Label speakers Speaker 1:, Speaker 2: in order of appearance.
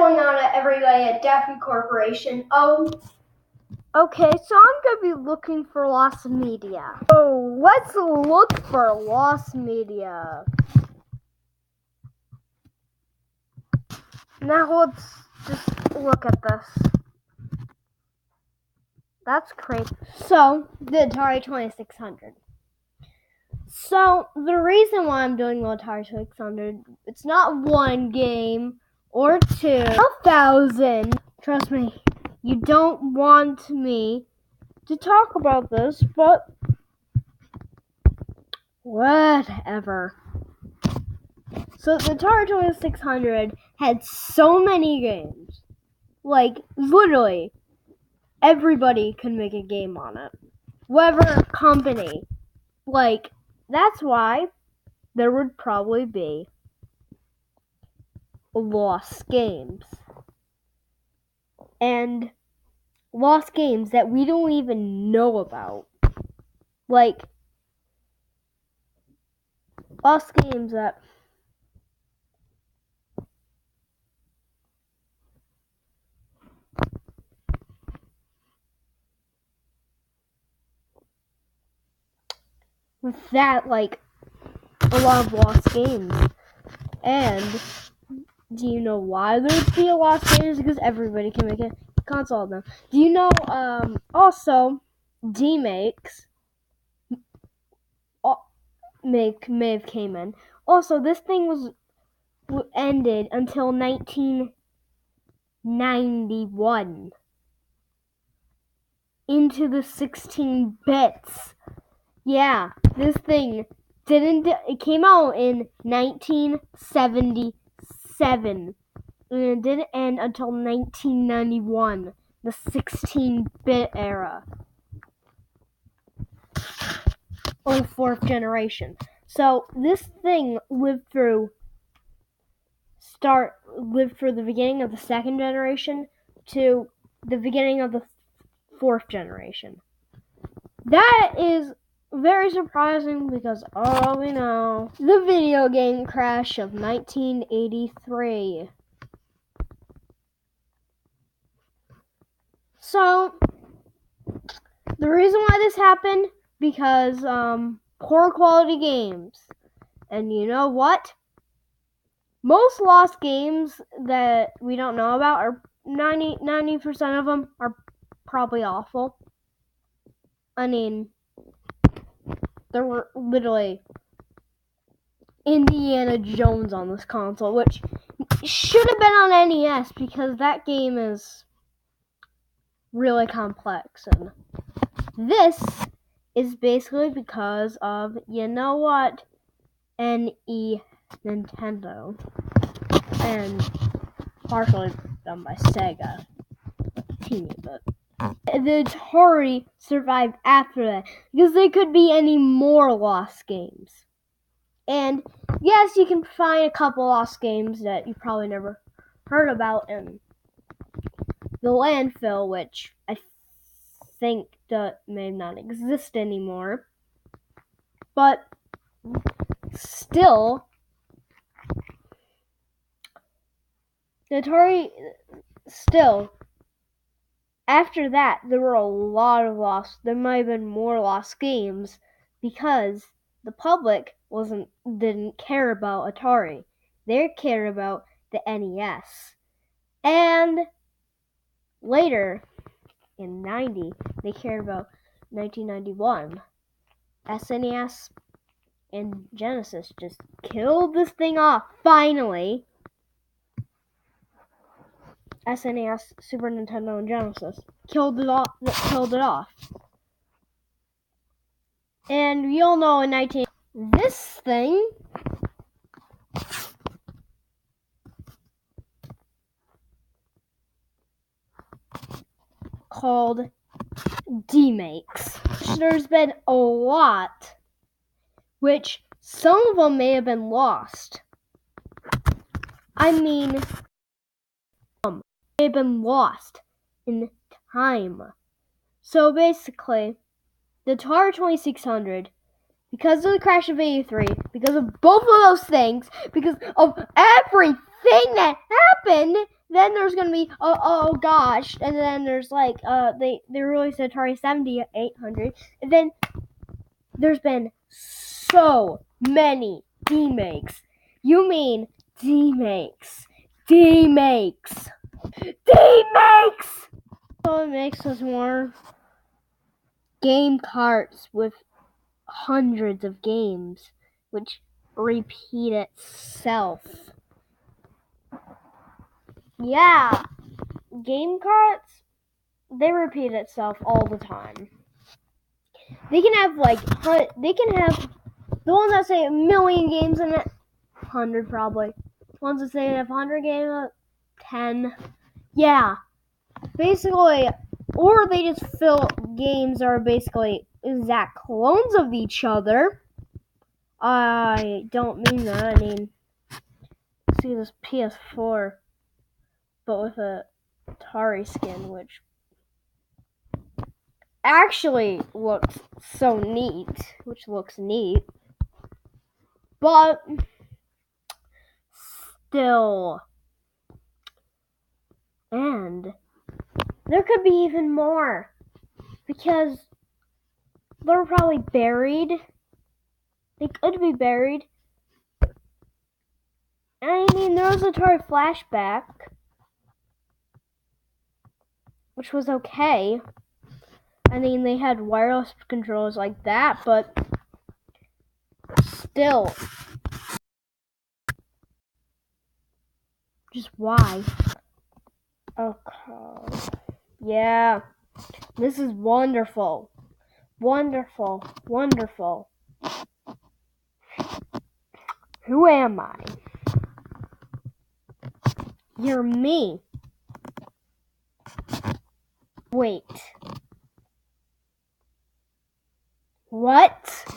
Speaker 1: going on every day at Daffy Corporation? Oh,
Speaker 2: okay, so I'm gonna be looking for lost media. So let's look for lost media. Now let's just look at this. That's crazy. So, the Atari 2600. So, the reason why I'm doing the Atari 2600, it's not one game or two, 1,000. Trust me, you don't want me to talk about this, but whatever. So, the Atari 2600 had so many games. Like, literally, everybody can make a game on it. Whatever company. Like, that's why there would probably be lost games. And lost games that we don't even know about. Like, lost games that like a lot of lost games. And do you know why there'd be a lost games? Because everybody can make a console of them. Do you know also D-Makes may have came in. Also, this thing was ended until 1991 into the 16 bits. Yeah, this thing it came out in 1977 and it didn't end until 1991, the 16-bit era. Or the 4th generation. So this thing lived through the beginning of the 2nd generation to the beginning of the 4th generation. That is very surprising because all we know, the video game crash of 1983. So, the reason why this happened, because poor quality games. And you know what? Most lost games that we don't know about are 90% of them are probably awful. I mean, there were literally Indiana Jones on this console, which should have been on NES because that game is really complex. And this is basically because of, you know what, Nintendo. And partially done by Sega. Teeny bit. The Atari survived after that because there could be any more lost games. And yes, you can find a couple lost games that you probably never heard about in the landfill, which I think that may not exist anymore. But still, the Atari after that, there were a lot of there might have been more lost games because the public didn't care about Atari. They cared about the NES. And later, in 90, they cared about 1991. SNES and Genesis just killed this thing off, finally. SNES, Super Nintendo, and Genesis killed it off. And we all know this thing called D-Makes. There's been a lot, which some of them may have been lost. I mean, may have been lost in time. So basically, the Atari 2600, because of the crash of 83, because of both of those things, because of everything that happened, then there's gonna be oh gosh, and then there's like they released Atari 7800, and then there's been so many remakes. You mean remakes? Remakes! Remakes! So it makes us more game carts with hundreds of games, which repeat itself. Yeah, game carts, they repeat itself all the time. They can have the ones that say 1,000,000 games in it, 100 probably. Ones that say they have 100 games, 10. Yeah, basically, or they just fill games that are basically exact clones of each other. I don't mean that. I mean, see this PS4, but with a Atari skin, which actually looks so neat, but still, and there could be even more, because they're probably buried. They could be buried. I mean, there was Atari Flashback, which was okay. I mean, they had wireless controls like that, but still. Just why? Okay. Yeah. This is wonderful. Wonderful. Wonderful. Who am I? You're me. Wait. What?